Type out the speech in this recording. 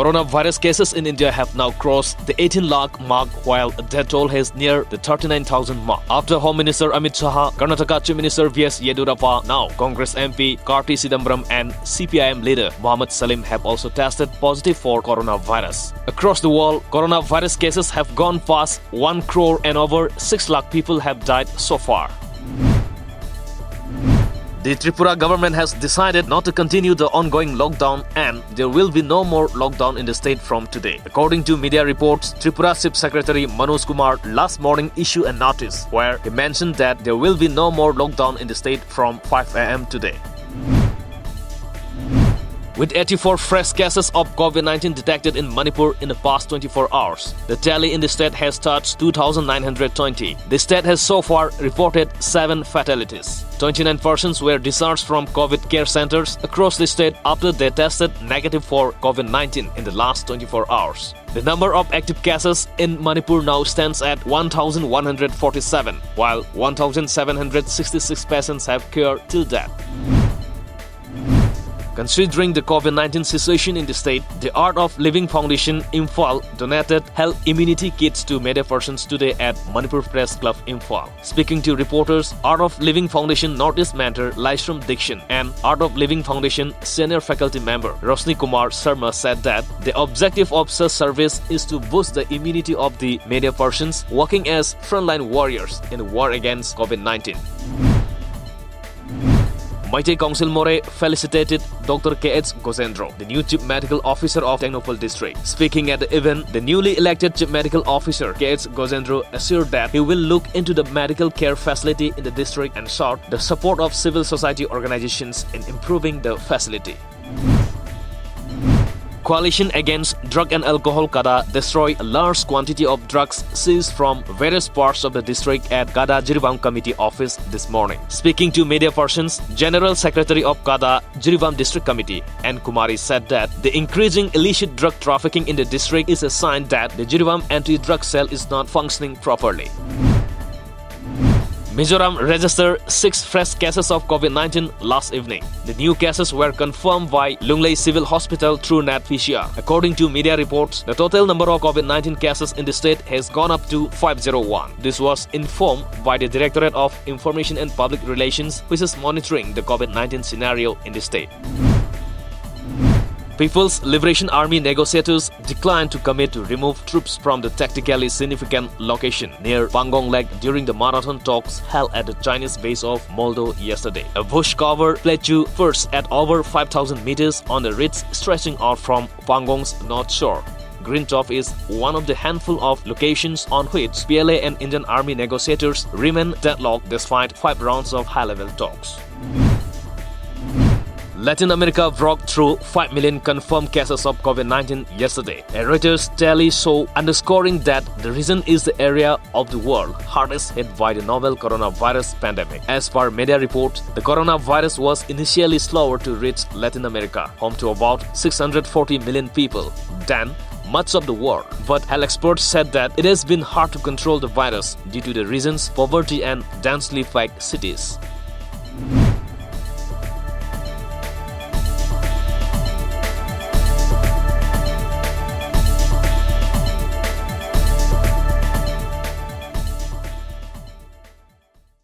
Coronavirus cases in India have now crossed the 18 lakh mark, while the death toll has near the 39,000 mark. After Home Minister Amit Shah, Karnataka Chief Minister V.S. Yedurappa, now Congress MP Karti Chidambaram and CPIM leader Mohammed Salim have also tested positive for coronavirus. Across the world, coronavirus cases have gone past 1 crore and over 6 lakh people have died so far. The Tripura government has decided not to continue the ongoing lockdown, and there will be no more lockdown in the state from today. According to media reports, Tripura Chief Secretary Manoj Kumar last morning issued a notice where he mentioned that there will be no more lockdown in the state from 5 a.m. today. With 84 fresh cases of COVID-19 detected in Manipur in the past 24 hours, the tally in the state has touched 2,920. The state has so far reported 7 fatalities. 29 persons were discharged from COVID care centers across the state after they tested negative for COVID-19 in the last 24 hours. The number of active cases in Manipur now stands at 1,147, while 1,766 patients have cured till death. Considering the COVID-19 situation in the state, the Art of Living Foundation Imphal donated health immunity kits to MOREH persons today at Manipur Press Club Imphal. Speaking to reporters, Art of Living Foundation Northeast mentor Laishram Dikshin and Art of Living Foundation senior faculty member Rosni Kumar Sharma said that the objective of such service is to boost the immunity of the MOREH persons working as frontline warriors in the war against COVID-19. Mighty Council MOREH felicitated Dr. K.H. Gozendro, the new Chief Medical Officer of Technopal District. Speaking at the event, the newly elected Chief Medical Officer K.H. Gozendro assured that he will look into the medical care facility in the district and sought the support of civil society organizations in improving the facility. Coalition Against Drug and Alcohol Kada destroyed a large quantity of drugs seized from various parts of the district at Kada Jiribam Committee office this morning. Speaking to media persons, General Secretary of Kada Jiribam District Committee N. Kumari said that the increasing illicit drug trafficking in the district is a sign that the Jiribam anti-drug cell is not functioning properly. Mizoram registered 6 fresh cases of COVID-19 last evening. The new cases were confirmed by Lunglei Civil Hospital through PCR. According to media reports, the total number of COVID-19 cases in the state has gone up to 501. This was informed by the Directorate of Information and Public Relations, which is monitoring the COVID-19 scenario in the state. People's Liberation Army negotiators declined to commit to remove troops from the tactically significant location near Pangong Lake during the marathon talks held at the Chinese base of Moldo yesterday. A bush-covered plateau perched at over 5,000 meters on a ridge stretching out from Pangong's north shore. Green Top is one of the handful of locations on which PLA and Indian Army negotiators remain deadlocked despite 5 rounds of high-level talks. Latin America broke through 5 million confirmed cases of COVID-19 yesterday. A Reuters tally show underscoring that the region is the area of the world hardest hit by the novel coronavirus pandemic. As per media reports, the coronavirus was initially slower to reach Latin America, home to about 640 million people, than much of the world. But health experts said that it has been hard to control the virus due to the region's poverty and densely packed cities.